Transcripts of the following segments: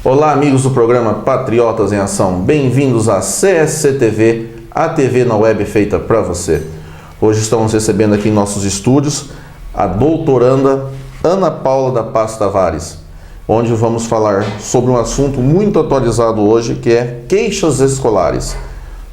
Olá, amigos do programa Patriotas em Ação. Bem-vindos à CSC TV, a TV na web feita para você. Hoje estamos recebendo aqui em nossos estúdios a doutoranda Ana Paula da Paz Tavares, onde vamos falar sobre um assunto muito atualizado hoje, que é queixas escolares.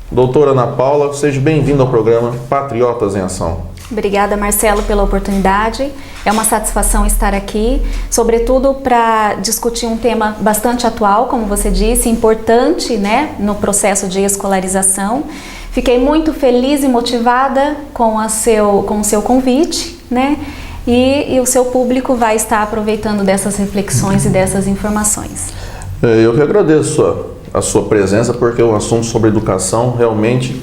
Doutora Ana Paula, seja bem-vinda ao programa Patriotas em Ação. Obrigada, Marcelo, pela oportunidade. É uma satisfação estar aqui, sobretudo para discutir um tema bastante atual, como você disse, importante, né, no processo de escolarização. Fiquei muito feliz e motivada com o seu convite, né, e o seu público vai estar aproveitando dessas reflexões e dessas informações. Eu que agradeço a sua presença, porque o assunto sobre educação realmente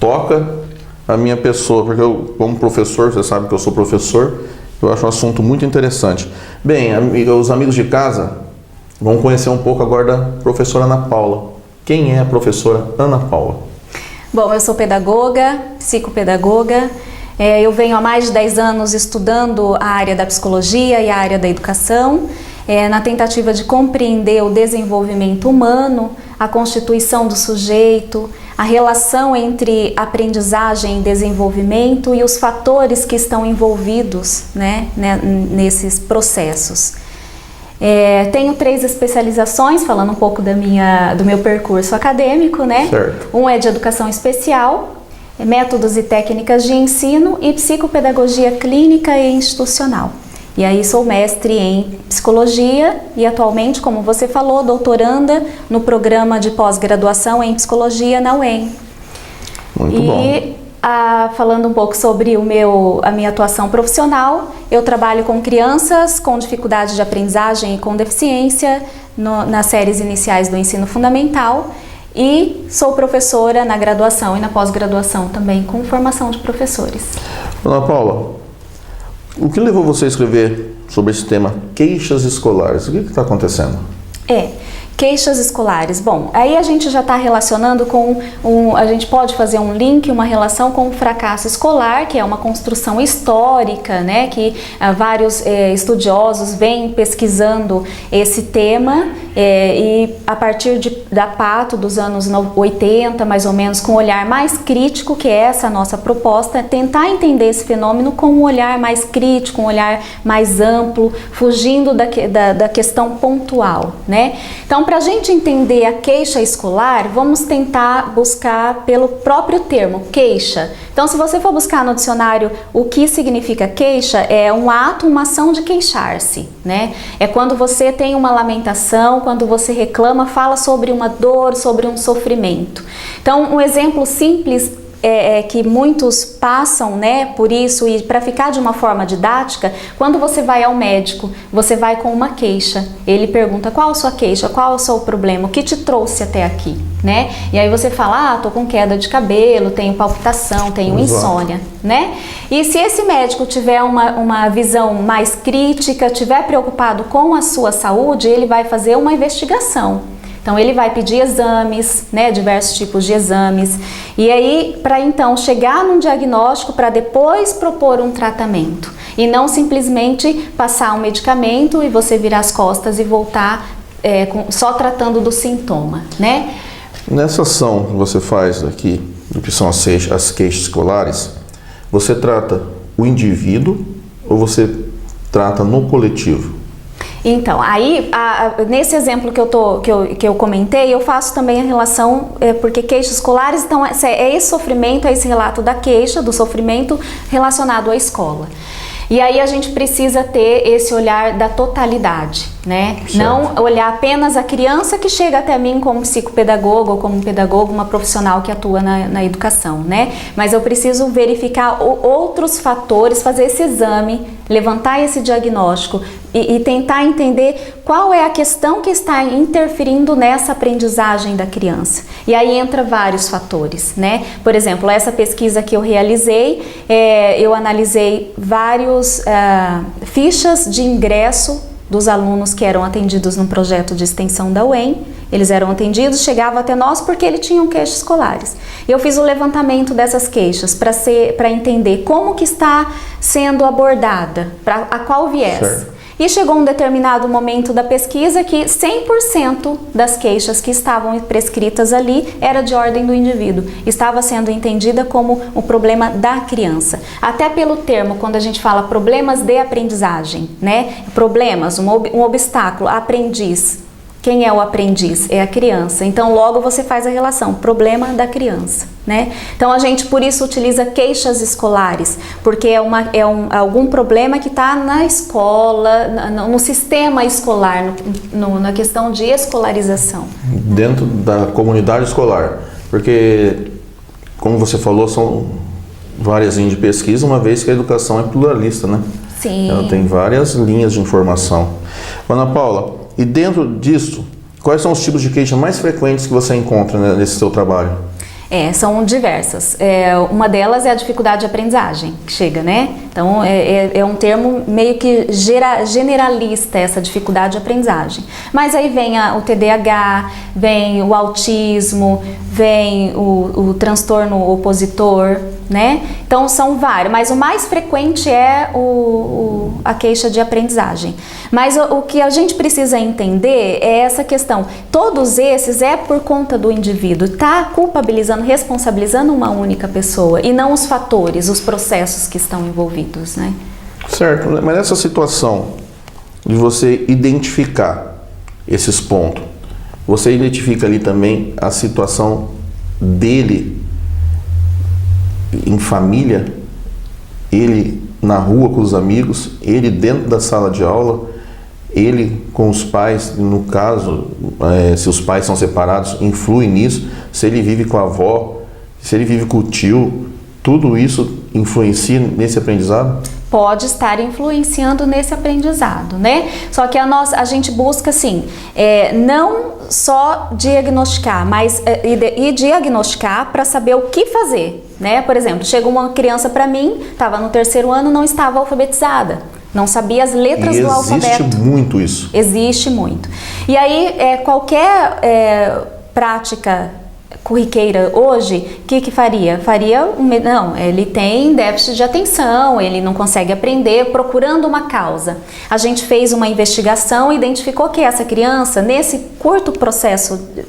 toca a minha pessoa, porque eu, como professor, você sabe que eu sou professor, eu acho um assunto muito interessante. Bem, os amigos de casa vão conhecer um pouco agora da professora Ana Paula. Quem é a professora Ana Paula? Bom, eu sou pedagoga, psicopedagoga. Eu venho há mais de 10 anos estudando a área da psicologia e a área da educação, na tentativa de compreender o desenvolvimento humano, a constituição do sujeito, a relação entre aprendizagem e desenvolvimento e os fatores que estão envolvidos, né, nesses processos. Tenho 3 especializações, falando um pouco do meu percurso acadêmico, né? Certo. Um é de educação especial, métodos e técnicas de ensino e psicopedagogia clínica e institucional. E aí sou mestre em psicologia e atualmente, como você falou, doutoranda no programa de pós-graduação em psicologia na UEM. Muito bom. Falando um pouco sobre a minha atuação profissional, eu trabalho com crianças com dificuldade de aprendizagem e com deficiência nas séries iniciais do ensino fundamental e sou professora na graduação e na pós-graduação também, com formação de professores. Ana Paula, o que levou você a escrever sobre esse tema, queixas escolares? O que está acontecendo? Queixas escolares. Bom, aí a gente já está relacionando com a gente pode fazer um link, uma relação com o fracasso escolar, que é uma construção histórica, né, que vários estudiosos vêm pesquisando esse tema e a partir da Pato dos anos 80, mais ou menos, com um olhar mais crítico, que é essa a nossa proposta, tentar entender esse fenômeno com um olhar mais crítico, um olhar mais amplo, fugindo da questão pontual, né? Então, para a gente entender a queixa escolar, vamos tentar buscar pelo próprio termo, queixa. Então, se você for buscar no dicionário o que significa queixa, é um ato, uma ação de queixar-se, né? É quando você tem uma lamentação, quando você reclama, fala sobre uma dor, sobre um sofrimento. Então, um exemplo simples que muitos passam, né, por isso, e para ficar de uma forma didática, quando você vai ao médico, você vai com uma queixa, ele pergunta qual a sua queixa, qual é o seu problema, o que te trouxe até aqui, né? E aí você fala, tô com queda de cabelo, tenho palpitação, tenho insônia, né? E se esse médico tiver uma visão mais crítica, tiver preocupado com a sua saúde, ele vai fazer uma investigação. Então ele vai pedir exames, né, diversos tipos de exames, e aí para então chegar num diagnóstico para depois propor um tratamento e não simplesmente passar um medicamento e você virar as costas e voltar só tratando do sintoma, né? Nessa ação que você faz aqui, do que são as queixas escolares, você trata o indivíduo ou você trata no coletivo? Então, aí, nesse exemplo que eu comentei, eu faço também a relação, porque queixas escolares, então, é esse sofrimento, é esse relato da queixa, do sofrimento relacionado à escola. E aí a gente precisa ter esse olhar da totalidade, né? Certo. Não olhar apenas a criança que chega até mim como psicopedagogo ou como pedagogo, uma profissional que atua na educação, né? Mas eu preciso verificar outros fatores, fazer esse exame, levantar esse diagnóstico e tentar entender qual é a questão que está interferindo nessa aprendizagem da criança. E aí entra vários fatores, né? Por exemplo, essa pesquisa que eu realizei, eu analisei vários fichas de ingresso dos alunos que eram atendidos num projeto de extensão da UEM. Eles eram atendidos, chegavam até nós porque eles tinham queixas escolares. Eu fiz o levantamento dessas queixas para entender como que está sendo abordada, a qual viés. Certo. E chegou um determinado momento da pesquisa que 100% das queixas que estavam prescritas ali era de ordem do indivíduo. Estava sendo entendida como o problema da criança. Até pelo termo, quando a gente fala problemas de aprendizagem, né? Problemas, um obstáculo, aprendiz. Quem é o aprendiz? É a criança. Então, logo você faz a relação, problema da criança, né? Então, a gente, por isso, utiliza queixas escolares, porque é algum problema que está na escola, no sistema escolar, na questão de escolarização. Dentro da comunidade escolar, porque, como você falou, são várias linhas de pesquisa, uma vez que a educação é pluralista, né? Sim. Ela tem várias linhas de informação. Ana Paula, e dentro disso, quais são os tipos de queixa mais frequentes que você encontra, né, nesse seu trabalho? São diversas. Uma delas é a dificuldade de aprendizagem, que chega, né? Então, é um termo meio que generalista, essa dificuldade de aprendizagem. Mas aí vem o TDAH, vem o autismo, vem o transtorno opositor, né? Então, são vários, mas o mais frequente é a queixa de aprendizagem. Mas o que a gente precisa entender é essa questão. Todos esses é por conta do indivíduo, está culpabilizando, responsabilizando uma única pessoa e não os fatores, os processos que estão envolvidos, né? Certo, mas nessa situação de você identificar esses pontos, você identifica ali também a situação dele em família, ele na rua com os amigos, ele dentro da sala de aula, ele com os pais, no caso, se os pais são separados, influi nisso, se ele vive com a avó, se ele vive com o tio, tudo isso influencia nesse aprendizado? Pode estar influenciando nesse aprendizado, né? Só que a gente busca, assim, não só diagnosticar, mas diagnosticar para saber o que fazer, né? Por exemplo, chegou uma criança para mim, estava no 3º ano, não estava alfabetizada. Não sabia as letras do alfabeto. Existe muito isso. Existe muito. E aí, qualquer prática corriqueira hoje, o que faria? Não, ele tem déficit de atenção, ele não consegue aprender, procurando uma causa. A gente fez uma investigação e identificou que essa criança, nesse curto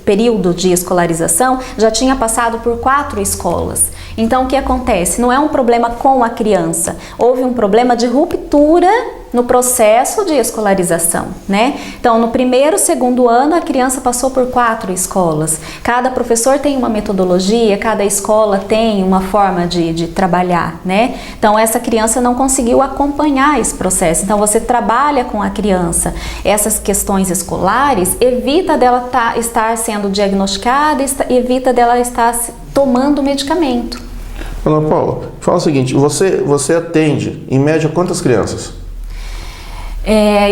período de escolarização, já tinha passado por 4 escolas. Então, o que acontece? Não é um problema com a criança, houve um problema de ruptura no processo de escolarização, né? Então, no 1º, 2º ano, a criança passou por 4 escolas. Cada professor tem uma metodologia, cada escola tem uma forma de trabalhar, né? Então, essa criança não conseguiu acompanhar esse processo. Então, você trabalha com a criança. Essas questões escolares, evita dela estar sendo diagnosticada, evita dela estar tomando medicamento. Ana Paula, fala o seguinte, você atende, em média, quantas crianças?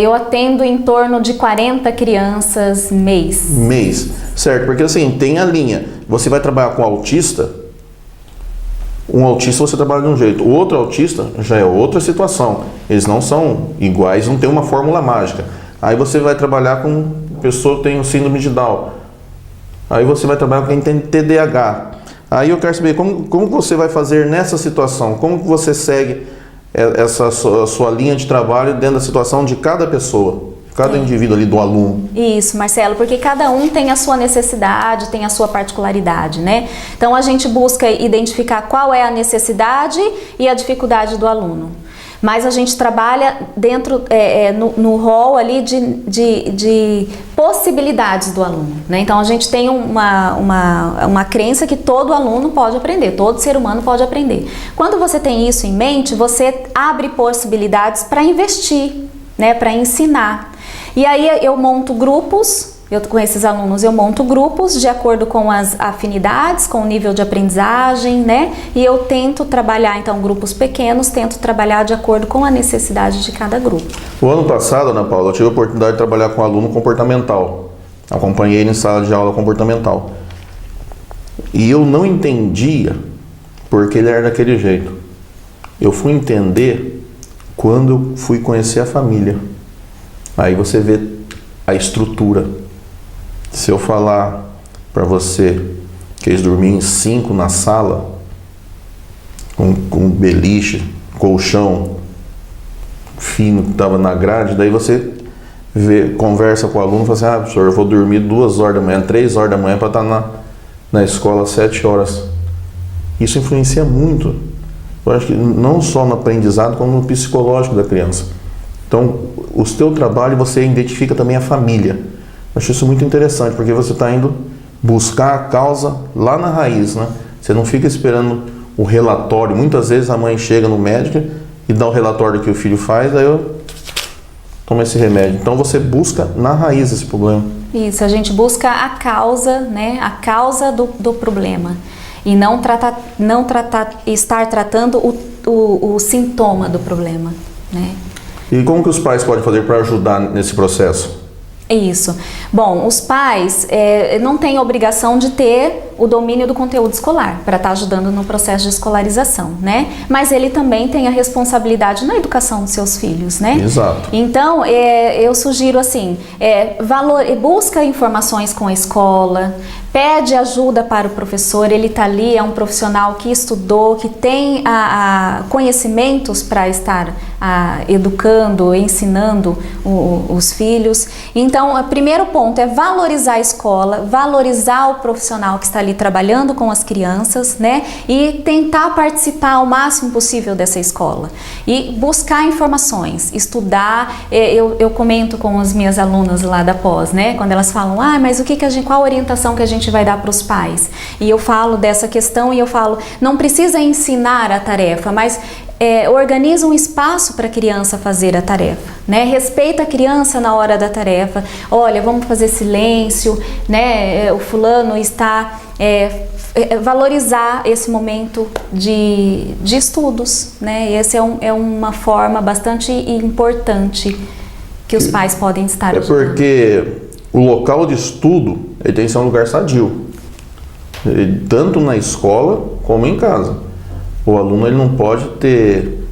Eu atendo em torno de 40 crianças mês. Mês, certo, porque assim, tem a linha, você vai trabalhar com autista, um autista você trabalha de um jeito, o outro autista já é outra situação, eles não são iguais, não tem uma fórmula mágica. Aí você vai trabalhar com pessoa que tem o síndrome de Down, aí você vai trabalhar com quem tem TDAH. Aí eu quero saber como você vai fazer nessa situação, como que você segue essa sua linha de trabalho dentro da situação de cada pessoa, cada indivíduo ali do aluno. Isso, Marcelo, porque cada um tem a sua necessidade, tem a sua particularidade, né? Então a gente busca identificar qual é a necessidade e a dificuldade do aluno. Mas a gente trabalha dentro, no rol ali de possibilidades do aluno, né? Então a gente tem uma crença que todo aluno pode aprender, todo ser humano pode aprender. Quando você tem isso em mente, você abre possibilidades para investir, né? Para ensinar. E aí eu monto grupos. Com esses alunos eu monto grupos de acordo com as afinidades, com o nível de aprendizagem, né? E eu tento trabalhar, então, grupos pequenos, tento trabalhar de acordo com a necessidade de cada grupo. O ano passado, Ana Paula, eu tive a oportunidade de trabalhar com um aluno comportamental. Acompanhei ele em sala de aula comportamental. E eu não entendia porque ele era daquele jeito. Eu fui entender quando eu fui conhecer a família. Aí você vê a estrutura. Se eu falar para você que eles dormiam em 5 na sala, com beliche, colchão, fino que estava na grade, daí você conversa com o aluno e fala assim, professor, eu vou dormir 2 horas da manhã, 3 horas da manhã para estar na escola às 7 horas. Isso influencia muito. Eu acho que não só no aprendizado, como no psicológico da criança. Então, o seu trabalho, você identifica também a família. Eu acho isso muito interessante, porque você está indo buscar a causa lá na raiz, né? Você não fica esperando o relatório. Muitas vezes a mãe chega no médico e dá o relatório que o filho faz, aí eu tomo esse remédio. Então você busca na raiz esse problema. Isso, a gente busca a causa, né? A causa do problema. E não estar tratando o sintoma do problema, né? E como que os pais podem fazer para ajudar nesse processo? Isso. Bom, os pais não têm obrigação de ter o domínio do conteúdo escolar para estar ajudando no processo de escolarização, né? Mas ele também tem a responsabilidade na educação dos seus filhos, né? Exato. Então, eu sugiro assim, busca informações com a escola, pede ajuda para o professor, ele está ali, é um profissional que estudou, que tem conhecimentos para estar educando, ensinando os filhos. Então, o primeiro ponto é valorizar a escola, valorizar o profissional que está ali trabalhando com as crianças, né? E tentar participar ao máximo possível dessa escola. E buscar informações, estudar. Eu comento com as minhas alunas lá da pós, né? Quando elas falam, mas qual a orientação que a gente vai dar para os pais? E eu falo dessa questão e eu falo, não precisa ensinar a tarefa, mas organiza um espaço para a criança fazer a tarefa, né? Respeita a criança na hora da tarefa. Olha, vamos fazer silêncio, né? O fulano está valorizar esse momento de estudos, né? Essa é uma forma bastante importante que os pais podem estar ajudando. Porque o local de estudo ele tem que ser um lugar sadio, tanto na escola como em casa. O aluno ele não pode ter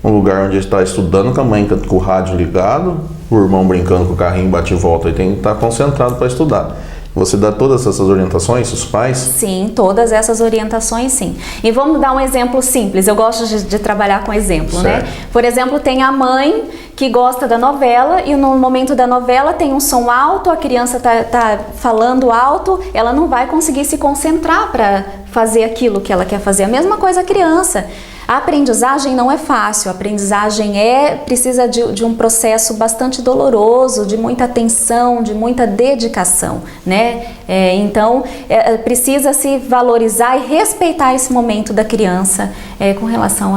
um lugar onde ele está estudando com a mãe com o rádio ligado, o irmão brincando com o carrinho bate e volta. Ele tem que estar concentrado para estudar. Você dá todas essas orientações, os pais? Sim, todas essas orientações, sim. E vamos dar um exemplo simples. Eu gosto de trabalhar com exemplo, certo, né? Por exemplo, tem a mãe que gosta da novela e no momento da novela tem um som alto, a criança tá falando alto, ela não vai conseguir se concentrar para fazer aquilo que ela quer fazer. A mesma coisa a criança. A aprendizagem não é fácil, a aprendizagem precisa de um processo bastante doloroso, de muita atenção, de muita dedicação, né? Então, precisa se valorizar e respeitar esse momento da criança com relação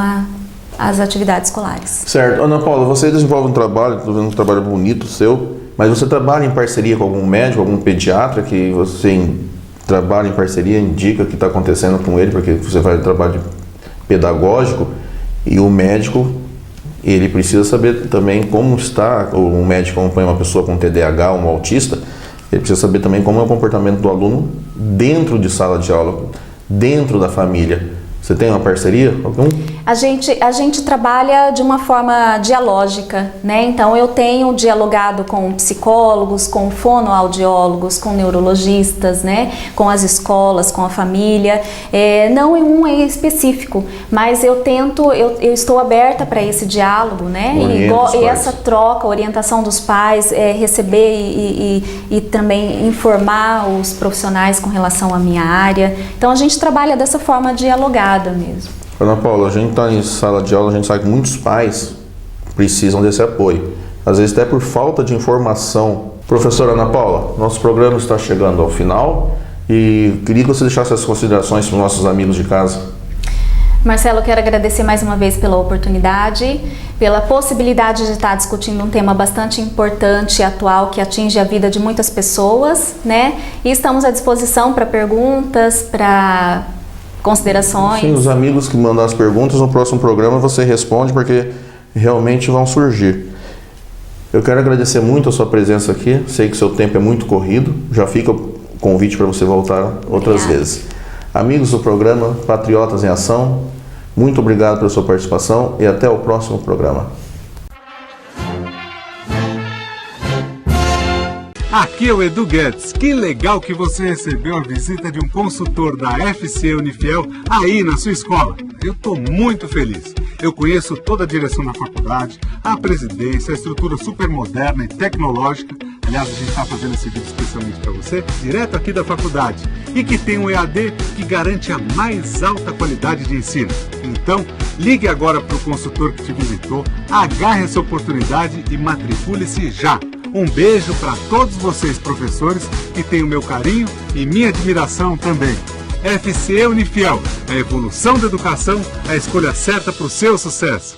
às atividades escolares. Certo. Ana Paula, você desenvolve um trabalho, estou vendo um trabalho bonito seu, mas você trabalha em parceria com algum médico, algum pediatra que você trabalha em parceria, indica o que está acontecendo com ele, porque você faz trabalho pedagógico e o médico ele precisa saber também como está, o médico acompanha uma pessoa com TDAH, um autista, ele precisa saber também como é o comportamento do aluno dentro de sala de aula, dentro da família. Você tem uma parceria? A gente trabalha de uma forma dialógica, né? Então eu tenho dialogado com psicólogos, com fonoaudiólogos, com neurologistas, né? Com as escolas, com a família, não em um em específico, mas eu estou aberta para esse diálogo, né? E essa troca, orientação dos pais, receber e também informar os profissionais com relação à minha área. Então a gente trabalha dessa forma dialogada mesmo. Ana Paula, a gente está em sala de aula, a gente sabe que muitos pais precisam desse apoio, às vezes até por falta de informação. Professora Ana Paula, nosso programa está chegando ao final e queria que você deixasse as considerações para os nossos amigos de casa. Marcelo, eu quero agradecer mais uma vez pela oportunidade, pela possibilidade de estar discutindo um tema bastante importante e atual que atinge a vida de muitas pessoas, né? E estamos à disposição para perguntas, para considerações. Sim, os amigos que mandam as perguntas, no próximo programa você responde, porque realmente vão surgir. Eu quero agradecer muito a sua presença aqui, sei que seu tempo é muito corrido, já fica o convite para você voltar outras vezes. Amigos do programa Patriotas em Ação, muito obrigado pela sua participação e até o próximo programa. Aqui é o Edu Guedes. Que legal que você recebeu a visita de um consultor da FC Unifiel aí na sua escola. Eu estou muito feliz. Eu conheço toda a direção da faculdade, a presidência, a estrutura super moderna e tecnológica. Aliás, a gente está fazendo esse vídeo especialmente para você, direto aqui da faculdade, e que tem um EAD que garante a mais alta qualidade de ensino. Então, ligue agora para o consultor que te visitou, agarre essa oportunidade e matricule-se já. Um beijo para todos vocês, professores, que têm o meu carinho e minha admiração também. FCE Unifiel, a evolução da educação, a escolha certa para o seu sucesso.